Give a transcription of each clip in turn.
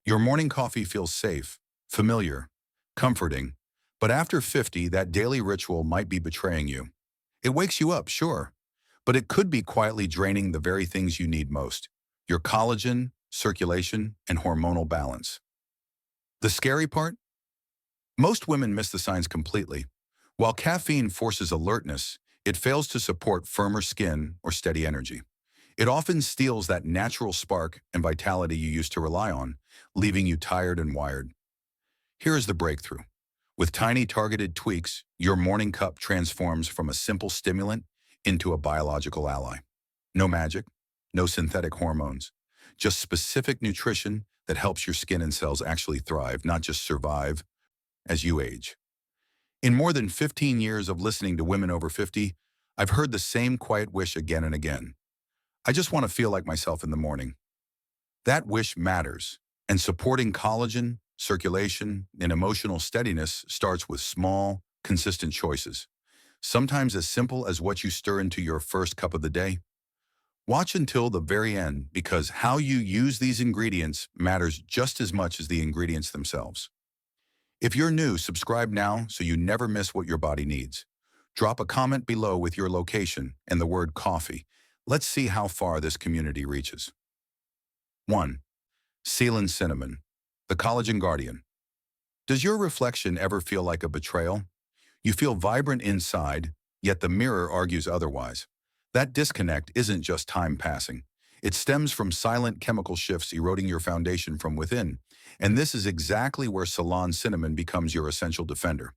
Your morning coffee feels safe, familiar, comforting, but after 50, that daily ritual might be betraying you. It wakes you up, sure, but it could be quietly draining the very things you need most: your collagen, circulation, and hormonal balance. The scary part? Most women miss the signs completely. While caffeine forces alertness, it fails to support firmer skin or steady energy. It often steals that natural spark and vitality you used to rely on, leaving you tired and wired. Here is the breakthrough. With tiny targeted tweaks, your morning cup transforms from a simple stimulant into a biological ally. No magic, no synthetic hormones, just specific nutrition that helps your skin and cells actually thrive, not just survive as you age. In more than 15 years of listening to women over 50, I've heard the same quiet wish again and again. I just want to feel like myself in the morning. That wish matters, and supporting collagen, circulation, and emotional steadiness starts with small, consistent choices. Sometimes as simple as what you stir into your first cup of the day. Watch until the very end, because how you use these ingredients matters just as much as the ingredients themselves. If you're new, subscribe now so you never miss what your body needs. Drop a comment below with your location and the word coffee. Let's see how far this community reaches. 1. Seal and Cinnamon, the Collagen Guardian. Does your reflection ever feel like a betrayal? You feel vibrant inside, yet the mirror argues otherwise. That disconnect isn't just time passing. It stems from silent chemical shifts eroding your foundation from within, and this is exactly where Ceylon cinnamon becomes your essential defender.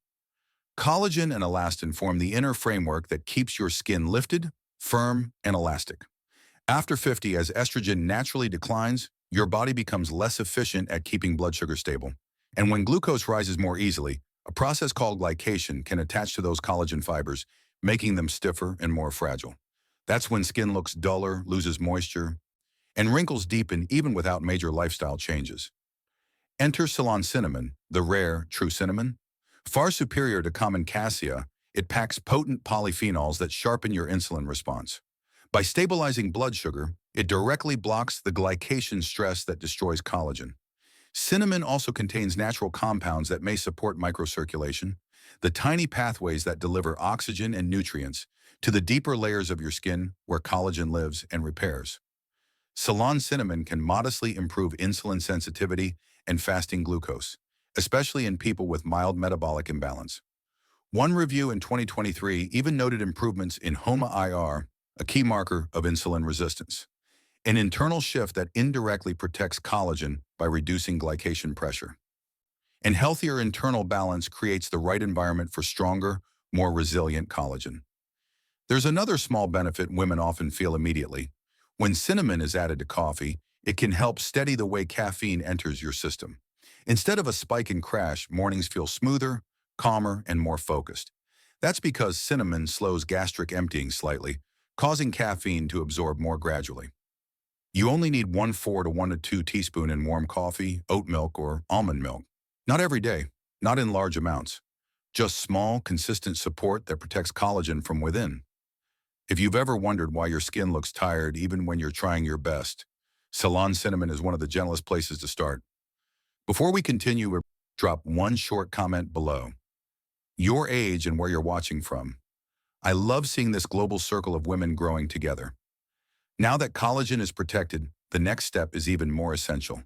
Collagen and elastin form the inner framework that keeps your skin lifted, firm, and elastic. After 50, as estrogen naturally declines, your body becomes less efficient at keeping blood sugar stable. And when glucose rises more easily, a process called glycation can attach to those collagen fibers, making them stiffer and more fragile. That's when skin looks duller, loses moisture, and wrinkles deepen even without major lifestyle changes. Enter Ceylon cinnamon, the rare, true cinnamon. Far superior to common cassia, it packs potent polyphenols that sharpen your insulin response. By stabilizing blood sugar, it directly blocks the glycation stress that destroys collagen. Cinnamon also contains natural compounds that may support microcirculation, the tiny pathways that deliver oxygen and nutrients to the deeper layers of your skin where collagen lives and repairs. Ceylon cinnamon can modestly improve insulin sensitivity and fasting glucose, especially in people with mild metabolic imbalance. One review in 2023 even noted improvements in HOMA-IR, a key marker of insulin resistance, an internal shift that indirectly protects collagen by reducing glycation pressure. And healthier internal balance creates the right environment for stronger, more resilient collagen. There's another small benefit women often feel immediately. When cinnamon is added to coffee, it can help steady the way caffeine enters your system. Instead of a spike and crash, mornings feel smoother, calmer, and more focused. That's because cinnamon slows gastric emptying slightly, causing caffeine to absorb more gradually. You only need 1/4 to 1 to 2 teaspoons in warm coffee, oat milk, or almond milk. Not every day, not in large amounts. Just small, consistent support that protects collagen from within. If you've ever wondered why your skin looks tired even when you're trying your best, Ceylon cinnamon is one of the gentlest places to start. Before we continue, drop one short comment below. Your age and where you're watching from. I love seeing this global circle of women growing together. Now that collagen is protected, the next step is even more essential.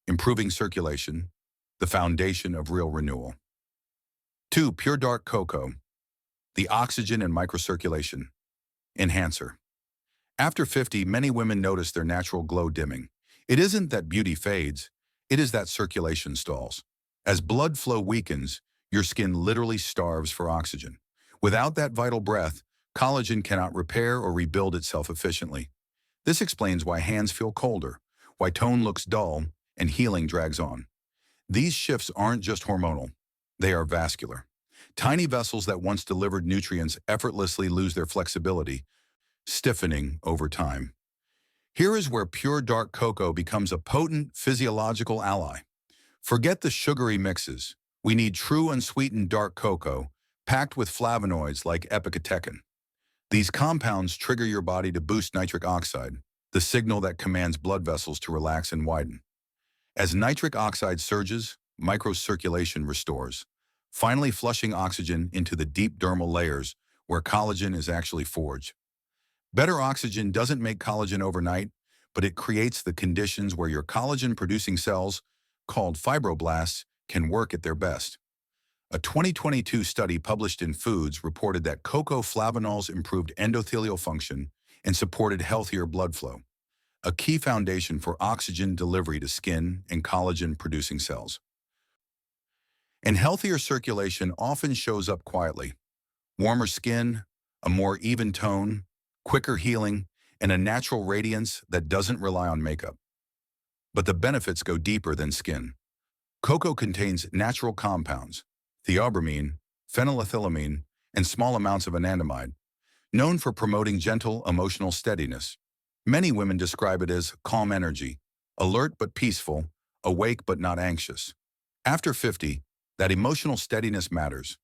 Improving circulation, the foundation of real renewal. 2. Pure dark cocoa, the oxygen and microcirculation enhancer. After 50, many women notice their natural glow dimming. It isn't that beauty fades, it is that circulation stalls. As blood flow weakens, your skin literally starves for oxygen. Without that vital breath, collagen cannot repair or rebuild itself efficiently. This explains why hands feel colder, why tone looks dull, and healing drags on. These shifts aren't just hormonal, they are vascular. Tiny vessels that once delivered nutrients effortlessly lose their flexibility, stiffening over time. Here is where pure dark cocoa becomes a potent physiological ally. Forget the sugary mixes. We need true unsweetened dark cocoa, packed with flavonoids like epicatechin. These compounds trigger your body to boost nitric oxide, the signal that commands blood vessels to relax and widen. As nitric oxide surges, microcirculation restores, finally flushing oxygen into the deep dermal layers where collagen is actually forged. Better oxygen doesn't make collagen overnight, but it creates the conditions where your collagen-producing cells, called fibroblasts, can work at their best. A 2022 study published in Foods reported that cocoa flavanols improved endothelial function and supported healthier blood flow, a key foundation for oxygen delivery to skin and collagen-producing cells. And healthier circulation often shows up quietly. Warmer skin, a more even tone, quicker healing, and a natural radiance that doesn't rely on makeup. But the benefits go deeper than skin. Cocoa contains natural compounds, theobromine, phenylethylamine, and small amounts of anandamide, known for promoting gentle emotional steadiness. Many women describe it as calm energy, alert but peaceful, awake but not anxious. After 50, that emotional steadiness matters.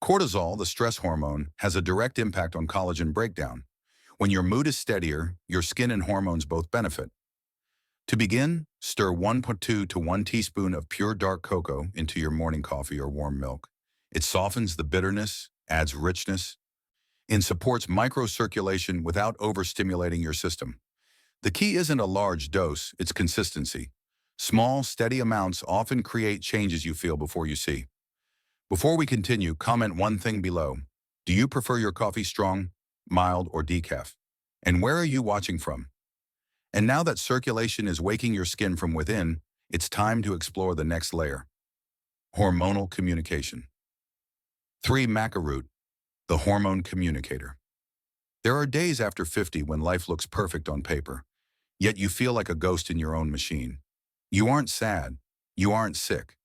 Cortisol, the stress hormone, has a direct impact on collagen breakdown. When your mood is steadier, your skin and hormones both benefit. To begin, stir 1.2 to 1 teaspoon of pure dark cocoa into your morning coffee or warm milk. It softens the bitterness, adds richness, and supports microcirculation without overstimulating your system. The key isn't a large dose, it's consistency. Small, steady amounts often create changes you feel before you see. Before we continue, comment one thing below. Do you prefer your coffee strong, mild, or decaf? And where are you watching from? And now that circulation is waking your skin from within, it's time to explore the next layer. Hormonal communication. 3. Maca root, the hormone communicator. There are days after 50 when life looks perfect on paper, yet you feel like a ghost in your own machine. You aren't sad, you aren't sick,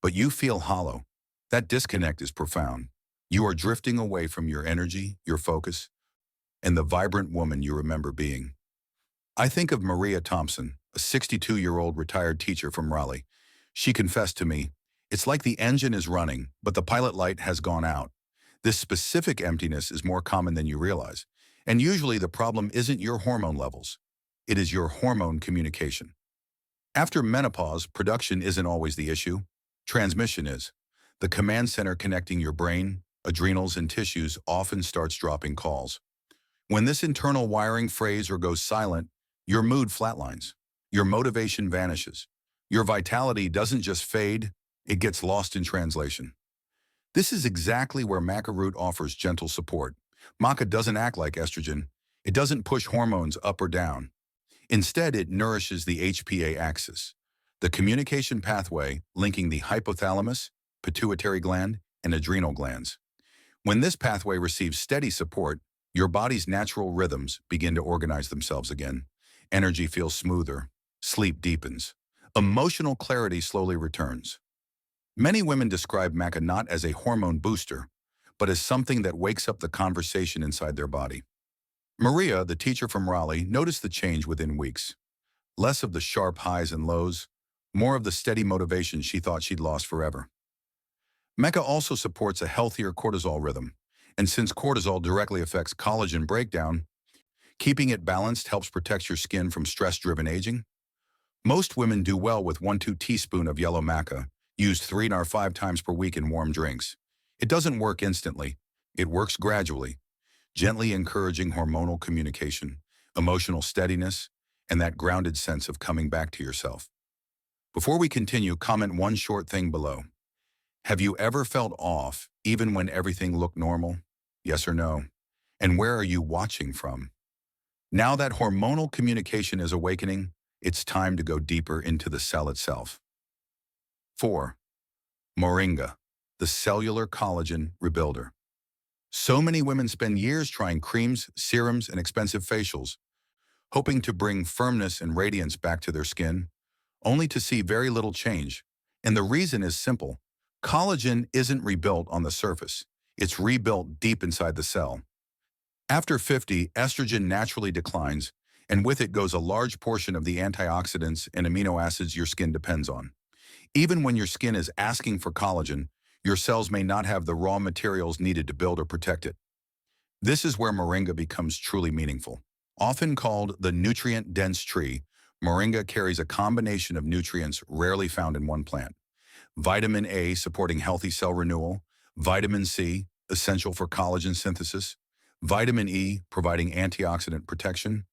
but you feel hollow. That disconnect is profound. You are drifting away from your energy, your focus, and the vibrant woman you remember being. I think of Maria Thompson, a 62-year-old retired teacher from Raleigh. She confessed to me, "It's like the engine is running, but the pilot light has gone out." This specific emptiness is more common than you realize, and usually the problem isn't your hormone levels. It is your hormone communication. After menopause, production isn't always the issue. Transmission is. The command center connecting your brain, adrenals, and tissues often starts dropping calls. When this internal wiring frays or goes silent, your mood flatlines. Your motivation vanishes. Your vitality doesn't just fade, it gets lost in translation. This is exactly where maca root offers gentle support. Maca doesn't act like estrogen. It doesn't push hormones up or down. Instead, it nourishes the HPA axis, the communication pathway linking the hypothalamus, pituitary gland, and adrenal glands. When this pathway receives steady support, your body's natural rhythms begin to organize themselves again. Energy feels smoother, sleep deepens, emotional clarity slowly returns. Many women describe maca not as a hormone booster, but as something that wakes up the conversation inside their body. Maria, the teacher from Raleigh, noticed the change within weeks. Less of the sharp highs and lows, more of the steady motivation she thought she'd lost forever. Maca also supports a healthier cortisol rhythm, and since cortisol directly affects collagen breakdown, keeping it balanced helps protect your skin from stress-driven aging. Most women do well with 1–2 teaspoons of yellow maca, used 3 or 5 times per week in warm drinks. It doesn't work instantly. It works gradually, gently encouraging hormonal communication, emotional steadiness, and that grounded sense of coming back to yourself. Before we continue, comment one short thing below. Have you ever felt off, even when everything looked normal? Yes or no? And where are you watching from? Now that hormonal communication is awakening, it's time to go deeper into the cell itself. 4. Moringa, the cellular collagen rebuilder. So many women spend years trying creams, serums, and expensive facials, hoping to bring firmness and radiance back to their skin, only to see very little change. And the reason is simple. Collagen isn't rebuilt on the surface. It's rebuilt deep inside the cell. After 50, estrogen naturally declines, and with it goes a large portion of the antioxidants and amino acids your skin depends on. Even when your skin is asking for collagen, your cells may not have the raw materials needed to build or protect it. This is where moringa becomes truly meaningful. Often called the nutrient-dense tree, Moringa carries a combination of nutrients rarely found in one plant. Vitamin A, supporting healthy cell renewal. Vitamin C, essential for collagen synthesis. Vitamin E, providing antioxidant protection.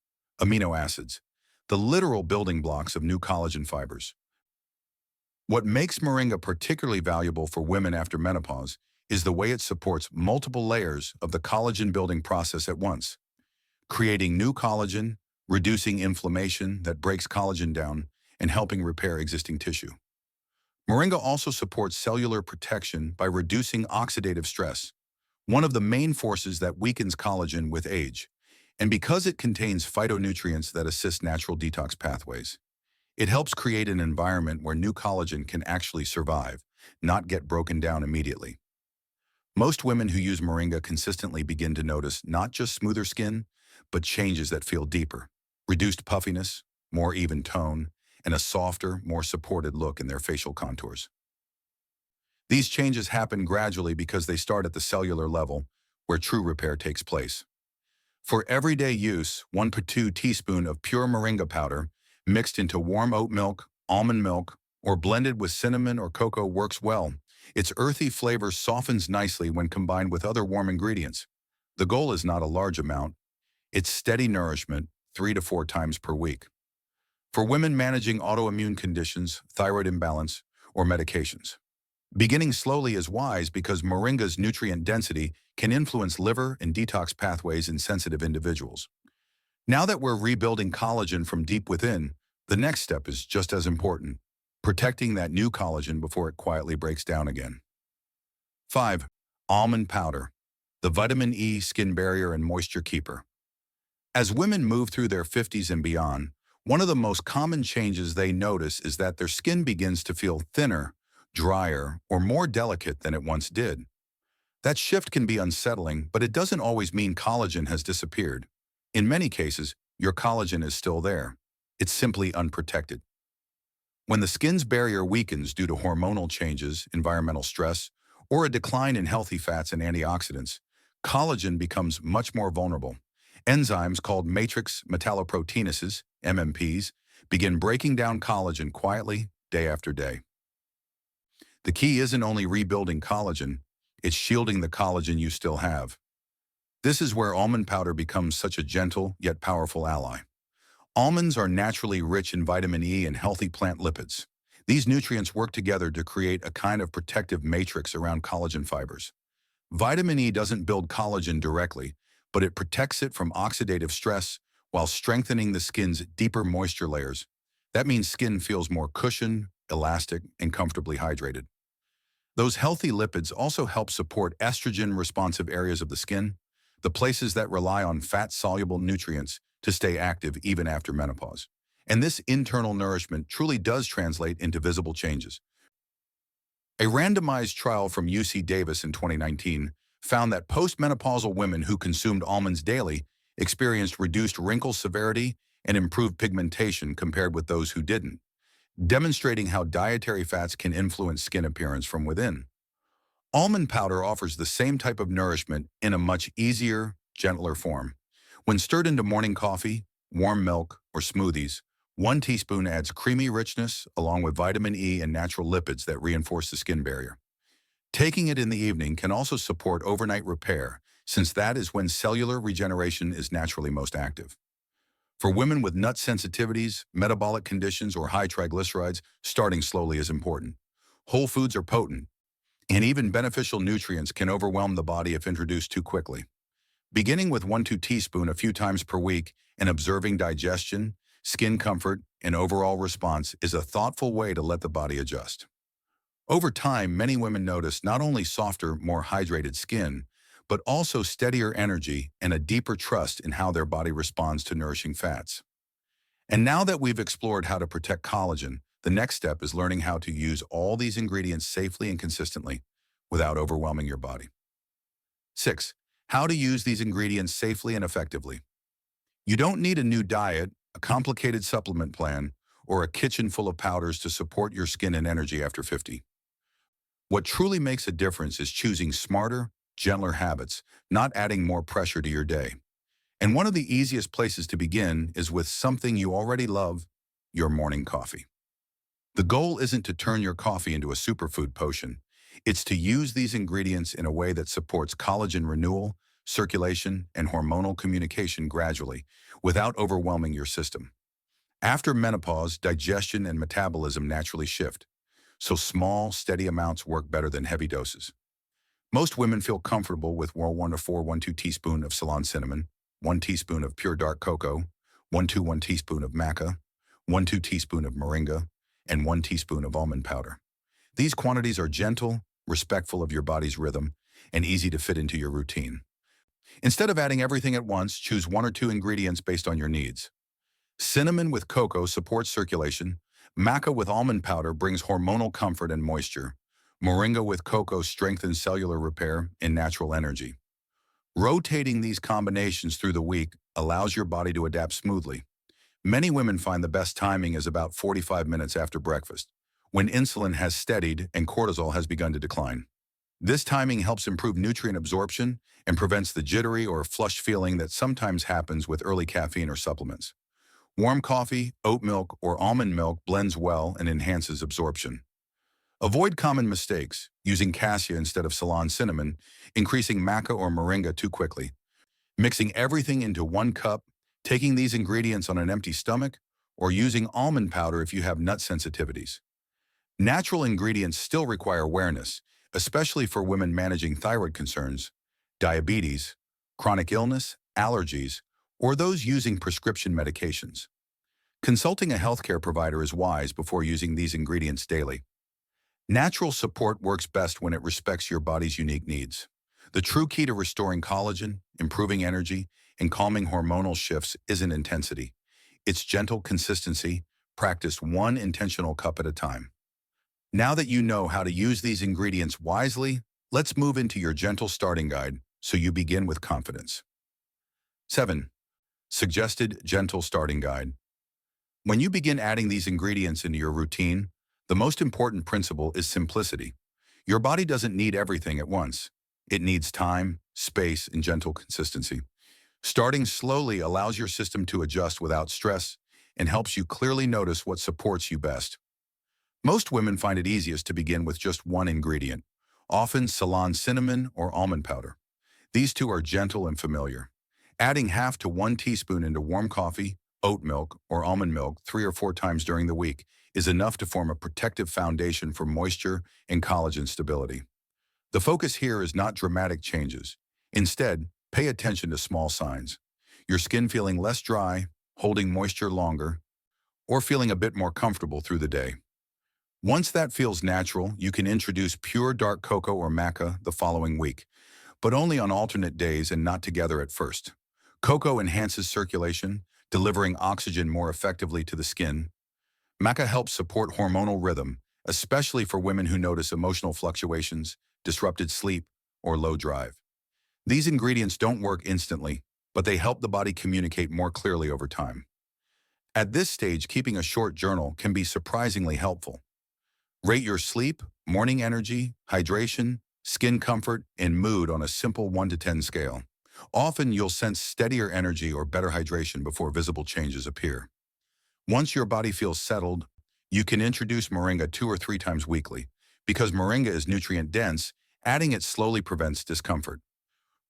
Amino acids, the literal building blocks of new collagen fibers. What makes moringa particularly valuable for women after menopause is the way it supports multiple layers of the collagen building process at once, creating new collagen, reducing inflammation that breaks collagen down, and helping repair existing tissue. Moringa also supports cellular protection by reducing oxidative stress, one of the main forces that weakens collagen with age. And because it contains phytonutrients that assist natural detox pathways, it helps create an environment where new collagen can actually survive, not get broken down immediately. Most women who use moringa consistently begin to notice not just smoother skin, but changes that feel deeper, reduced puffiness, more even tone, and a softer, more supported look in their facial contours. These changes happen gradually because they start at the cellular level, where true repair takes place. For everyday use, 1 to 2 teaspoons of pure moringa powder mixed into warm oat milk, almond milk, or blended with cinnamon or cocoa works well. Its earthy flavor softens nicely when combined with other warm ingredients. The goal is not a large amount. It's steady nourishment, 3 to 4 times per week. For women managing autoimmune conditions, thyroid imbalance, or medications, beginning slowly is wise because moringa's nutrient density can influence liver and detox pathways in sensitive individuals. Now that we're rebuilding collagen from deep within, the next step is just as important, protecting that new collagen before it quietly breaks down again. 5. Almond powder, the vitamin E skin barrier and moisture keeper. As women move through their 50s and beyond, one of the most common changes they notice is that their skin begins to feel thinner, drier, or more delicate than it once did. That shift can be unsettling, but it doesn't always mean collagen has disappeared. In many cases, your collagen is still there. It's simply unprotected. When the skin's barrier weakens due to hormonal changes, environmental stress, or a decline in healthy fats and antioxidants, collagen becomes much more vulnerable. Enzymes called matrix metalloproteinases, MMPs, begin breaking down collagen quietly, day after day. The key isn't only rebuilding collagen, it's shielding the collagen you still have. This is where almond powder becomes such a gentle yet powerful ally. Almonds are naturally rich in vitamin E and healthy plant lipids. These nutrients work together to create a kind of protective matrix around collagen fibers. Vitamin E doesn't build collagen directly, but it protects it from oxidative stress while strengthening the skin's deeper moisture layers. That means skin feels more cushioned, elastic, and comfortably hydrated. Those healthy lipids also help support estrogen-responsive areas of the skin, the places that rely on fat-soluble nutrients to stay active even after menopause. And this internal nourishment truly does translate into visible changes. A randomized trial from UC Davis in 2019 found that postmenopausal women who consumed almonds daily experienced reduced wrinkle severity and improved pigmentation compared with those who didn't, demonstrating how dietary fats can influence skin appearance from within. Almond powder offers the same type of nourishment in a much easier, gentler form. When stirred into morning coffee, warm milk, or smoothies, 1 teaspoon adds creamy richness along with vitamin E and natural lipids that reinforce the skin barrier. Taking it in the evening can also support overnight repair, since that is when cellular regeneration is naturally most active. For women with nut sensitivities, metabolic conditions, or high triglycerides, starting slowly is important. Whole foods are potent, and even beneficial nutrients can overwhelm the body if introduced too quickly. Beginning with 1 to 2 teaspoons a few times per week and observing digestion, skin comfort, and overall response is a thoughtful way to let the body adjust. Over time, many women notice not only softer, more hydrated skin, but also steadier energy and a deeper trust in how their body responds to nourishing fats. And now that we've explored how to protect collagen, the next step is learning how to use all these ingredients safely and consistently without overwhelming your body. 6. How to use these ingredients safely and effectively. You don't need a new diet, a complicated supplement plan, or a kitchen full of powders to support your skin and energy after 50. What truly makes a difference is choosing smarter, gentler habits, not adding more pressure to your day. And one of the easiest places to begin is with something you already love, your morning coffee. The goal isn't to turn your coffee into a superfood potion. It's to use these ingredients in a way that supports collagen renewal, circulation, and hormonal communication gradually, without overwhelming your system. After menopause, digestion and metabolism naturally shift, so small, steady amounts work better than heavy doses. Most women feel comfortable with 1 to 4 teaspoon of Ceylon cinnamon, 1 teaspoon of pure dark cocoa, 1 teaspoon of maca, 1 teaspoon of moringa, and 1 teaspoon of almond powder. These quantities are gentle, respectful of your body's rhythm, and easy to fit into your routine. Instead of adding everything at once, choose 1 or 2 ingredients based on your needs. Cinnamon with cocoa supports circulation, maca with almond powder brings hormonal comfort and moisture, moringa with cocoa strengthens cellular repair and natural energy. Rotating these combinations through the week allows your body to adapt smoothly. Many women find the best timing is about 45 minutes after breakfast, when insulin has steadied and cortisol has begun to decline. This timing helps improve nutrient absorption and prevents the jittery or flush feeling that sometimes happens with early caffeine or supplements. Warm coffee, oat milk, or almond milk blends well and enhances absorption. Avoid common mistakes, using cassia instead of Ceylon cinnamon, increasing maca or moringa too quickly, mixing everything into 1 cup, taking these ingredients on an empty stomach, or using almond powder if you have nut sensitivities. Natural ingredients still require awareness, especially for women managing thyroid concerns, diabetes, chronic illness, allergies, or those using prescription medications. Consulting a healthcare provider is wise before using these ingredients daily. Natural support works best when it respects your body's unique needs. The true key to restoring collagen, improving energy, and calming hormonal shifts isn't intensity. It's gentle consistency, practiced 1 intentional cup at a time. Now that you know how to use these ingredients wisely, let's move into your gentle starting guide so you begin with confidence. 7. Suggested Gentle Starting Guide. When you begin adding these ingredients into your routine, the most important principle is simplicity. Your body doesn't need everything at once. It needs time, space, and gentle consistency. Starting slowly allows your system to adjust without stress and helps you clearly notice what supports you best. Most women find it easiest to begin with just 1 ingredient, often Ceylon cinnamon or almond powder. These 2 are gentle and familiar. Adding half to 1 teaspoon into warm coffee, oat milk, or almond milk 3 or 4 times during the week is enough to form a protective foundation for moisture and collagen stability. The focus here is not dramatic changes. Instead, pay attention to small signs. Your skin feeling less dry, holding moisture longer, or feeling a bit more comfortable through the day. Once that feels natural, you can introduce pure dark cocoa or maca the following week, but only on alternate days and not together at first. Cocoa enhances circulation, delivering oxygen more effectively to the skin. Maca helps support hormonal rhythm, especially for women who notice emotional fluctuations, disrupted sleep, or low drive. These ingredients don't work instantly, but they help the body communicate more clearly over time. At this stage, keeping a short journal can be surprisingly helpful. Rate your sleep, morning energy, hydration, skin comfort, and mood on a simple 1 to 10 scale. Often you'll sense steadier energy or better hydration before visible changes appear. Once your body feels settled, you can introduce moringa 2 or 3 times weekly. Because moringa is nutrient-dense, adding it slowly prevents discomfort.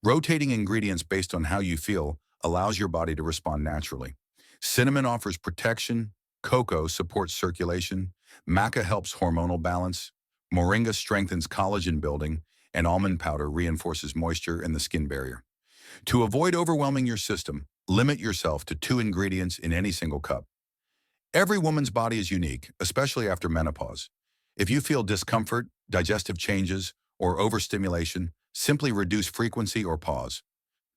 Rotating ingredients based on how you feel allows your body to respond naturally. Cinnamon offers protection, cocoa supports circulation, maca helps hormonal balance, moringa strengthens collagen building, and almond powder reinforces moisture and the skin barrier. To avoid overwhelming your system, limit yourself to 2 ingredients in any single cup. Every woman's body is unique, especially after menopause. If you feel discomfort, digestive changes, or overstimulation, simply reduce frequency or pause.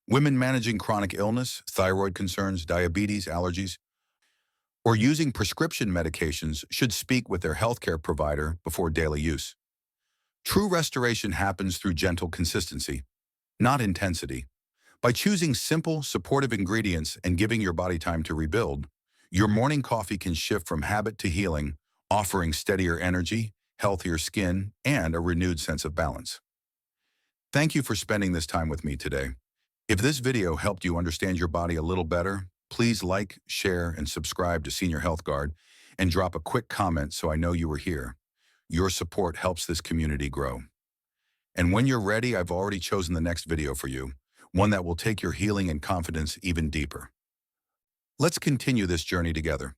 Women managing chronic illness, thyroid concerns, diabetes, allergies, or using prescription medications should speak with their healthcare provider before daily use. True restoration happens through gentle consistency, not intensity. By choosing simple, supportive ingredients and giving your body time to rebuild, your morning coffee can shift from habit to healing, offering steadier energy, healthier skin, and a renewed sense of balance. Thank you for spending this time with me today. If this video helped you understand your body a little better, please like, share, and subscribe to Senior Health Guard and drop a quick comment so I know you were here. Your support helps this community grow. And when you're ready, I've already chosen the next video for you, one that will take your healing and confidence even deeper. Let's continue this journey together.